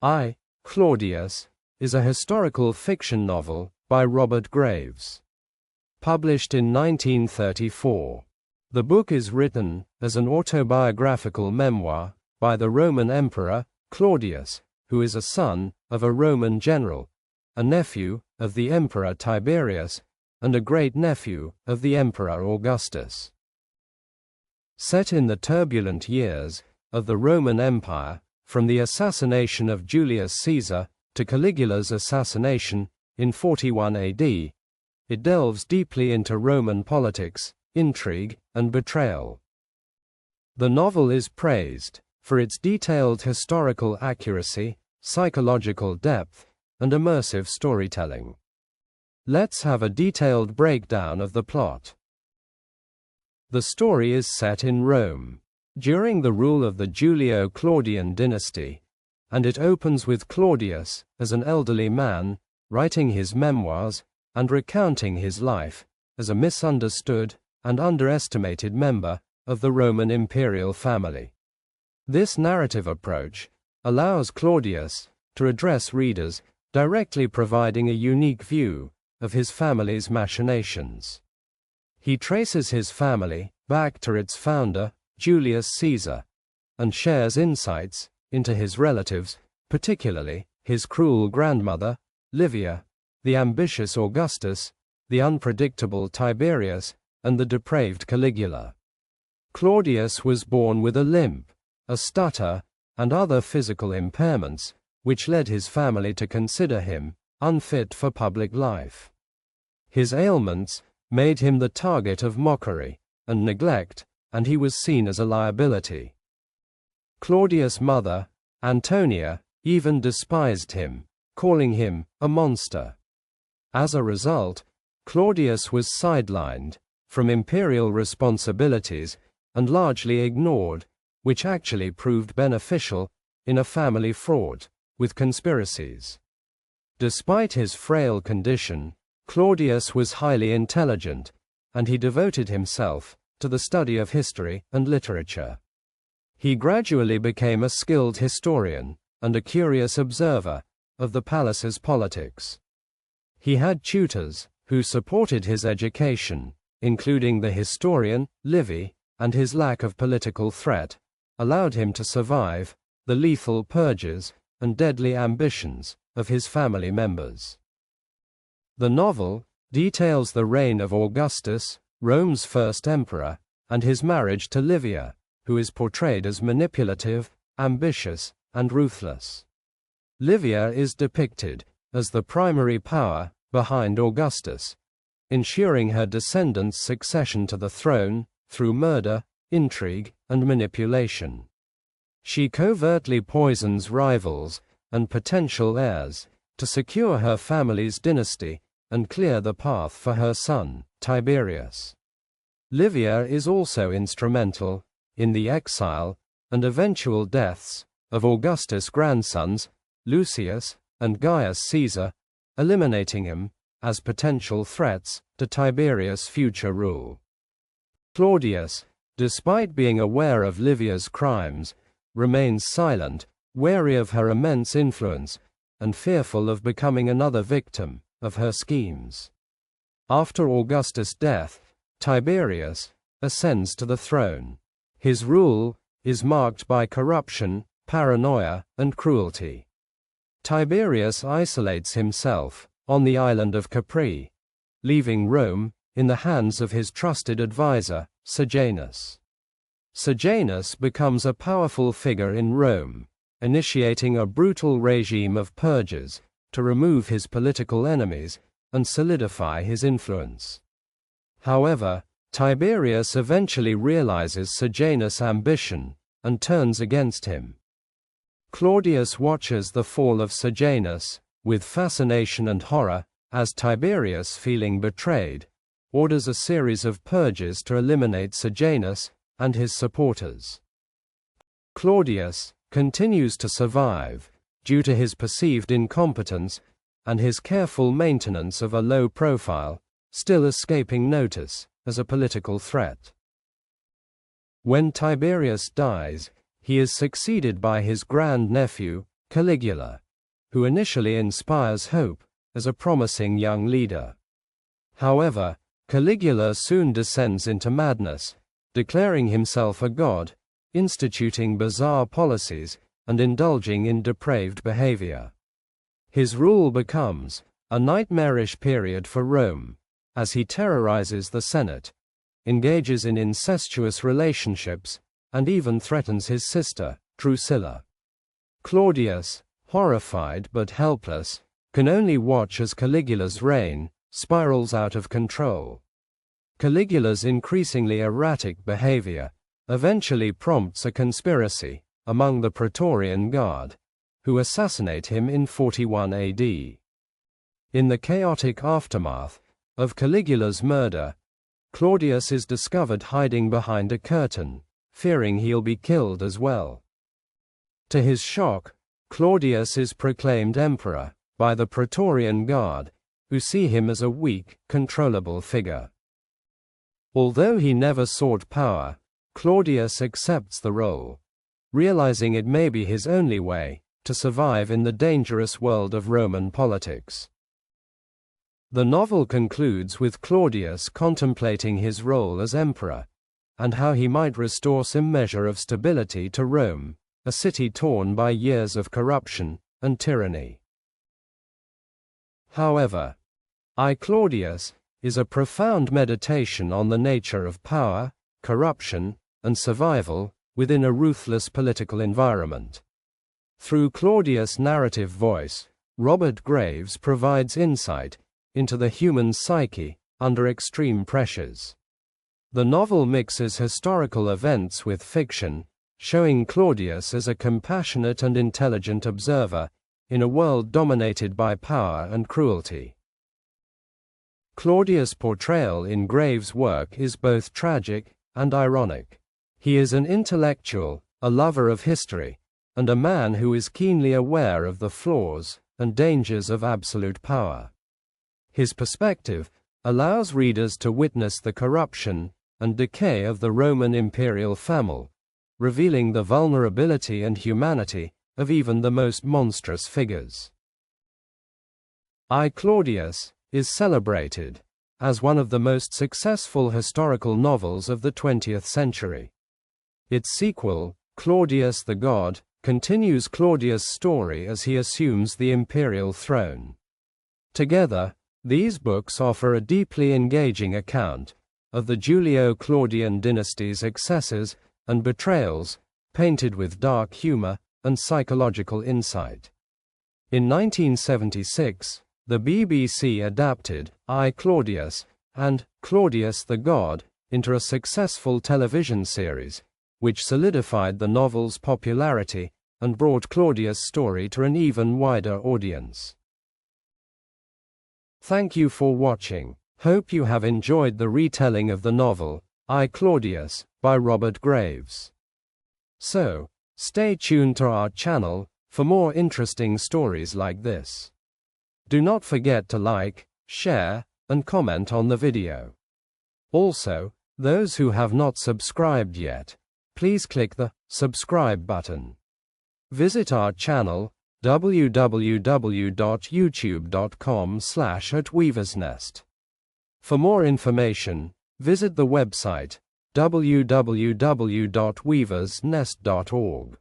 I, Claudius, is a historical fiction novel by Robert Graves. Published in 1934. The book is written as an autobiographical memoir by the Roman Emperor Claudius, who is a son of a Roman general, a nephew of the Emperor Tiberius, and a great-nephew of the Emperor Augustus. Set in the turbulent years of the Roman Empire, from the assassination of Julius Caesar to Caligula's assassination in 41 AD, it delves deeply into Roman politics, intrigue, and betrayal. The novel is praised for its detailed historical accuracy, psychological depth, and immersive storytelling. Let's have a detailed breakdown of the plot. The story is set in Rome, during the rule of the Julio-Claudian dynasty, and it opens with Claudius as an elderly man, writing his memoirs and recounting his life as a misunderstood and underestimated member of the Roman imperial family. This narrative approach allows Claudius to address readers, directly providing a unique view of his family's machinations. He traces his family back to its founder, Julius Caesar, and shares insights into his relatives, particularly his cruel grandmother, Livia, the ambitious Augustus, the unpredictable Tiberius, and the depraved Caligula. Claudius was born with a limp, a stutter, and other physical impairments, which led his family to consider him unfit for public life. His ailments made him the target of mockery and neglect, and he was seen as a liability. Claudius' mother, Antonia, even despised him, calling him a monster. As a result, Claudius was sidelined from imperial responsibilities and largely ignored, which actually proved beneficial in a family fraught with conspiracies. Despite his frail condition, Claudius was highly intelligent, and he devoted himself to the study of history and literature. He gradually became a skilled historian and a curious observer of the palace's politics. He had tutors who supported his education, including the historian Livia, and his lack of political threat allowed him to survive the lethal purges and deadly ambitions of his family members. The novel details the reign of Augustus, Rome's first emperor, and his marriage to Livia, who is portrayed as manipulative, ambitious, and ruthless. Livia is depicted as the primary power behind Augustus, ensuring her descendants' succession to the throne through murder, intrigue, and manipulation. She covertly poisons rivals and potential heirs to secure her family's dynasty and clear the path for her son, Tiberius. Livia is also instrumental in the exile and eventual deaths of Augustus' grandsons, Lucius and Gaius Caesar, eliminating him as potential threats to Tiberius' future rule. Claudius, despite being aware of Livia's crimes, remains silent, wary of her immense influence, and fearful of becoming another victim of her schemes. After Augustus' death, Tiberius ascends to the throne. His rule is marked by corruption, paranoia, and cruelty. Tiberius isolates himself on the island of Capri, leaving Rome in the hands of his trusted advisor, Sejanus. Sejanus becomes a powerful figure in Rome, initiating a brutal regime of purges to remove his political enemies and solidify his influence. However, Tiberius eventually realizes Sejanus' ambition and turns against him. Claudius watches the fall of Sejanus with fascination and horror, as Tiberius, feeling betrayed, orders a series of purges to eliminate Sejanus and his supporters. Claudius continues to survive due to his perceived incompetence and his careful maintenance of a low profile, still escaping notice as a political threat. When Tiberius dies, he is succeeded by his grandnephew, Caligula, who initially inspires hope as a promising young leader. However, Caligula soon descends into madness, declaring himself a god, instituting bizarre policies, and indulging in depraved behavior. His rule becomes a nightmarish period for Rome, as he terrorizes the Senate, engages in incestuous relationships, and even threatens his sister, Drusilla. Claudius, horrified but helpless, can only watch as Caligula's reign spirals out of control. Caligula's increasingly erratic behavior eventually prompts a conspiracy among the Praetorian Guard, who assassinate him in 41 AD. In the chaotic aftermath of Caligula's murder, Claudius is discovered hiding behind a curtain, fearing he'll be killed as well. To his shock, Claudius is proclaimed emperor by the Praetorian Guard, who see him as a weak, controllable figure. Although he never sought power, Claudius accepts the role, realizing it may be his only way to survive in the dangerous world of Roman politics. The novel concludes with Claudius contemplating his role as emperor, and how he might restore some measure of stability to Rome, a city torn by years of corruption and tyranny. However, I Claudius is a profound meditation on the nature of power, corruption, and survival within a ruthless political environment. Through Claudius' narrative voice, Robert Graves provides insight into the human psyche under extreme pressures. The novel mixes historical events with fiction, showing Claudius as a compassionate and intelligent observer in a world dominated by power and cruelty. Claudius' portrayal in Graves' work is both tragic and ironic. He is an intellectual, a lover of history, and a man who is keenly aware of the flaws and dangers of absolute power. His perspective allows readers to witness the corruption and decay of the Roman imperial family, revealing the vulnerability and humanity of even the most monstrous figures. I Claudius is celebrated as one of the most successful historical novels of the 20th century. Its sequel, Claudius the God, continues Claudius' story as he assumes the imperial throne. Together, these books offer a deeply engaging account of the Julio-Claudian dynasty's excesses and betrayals, painted with dark humor and psychological insight. In 1976, the BBC adapted I Claudius and Claudius the God into a successful television series, which solidified the novel's popularity and brought Claudius' story to an even wider audience. Thank you for watching. Hope you have enjoyed the retelling of the novel, I Claudius, by Robert Graves. So, stay tuned to our channel for more interesting stories like this. Do not forget to like, share, and comment on the video. Also, those who have not subscribed yet, please click the subscribe button. Visit our channel www.youtube.com/@weaversnest. For more information, visit the website www.weaversnest.org.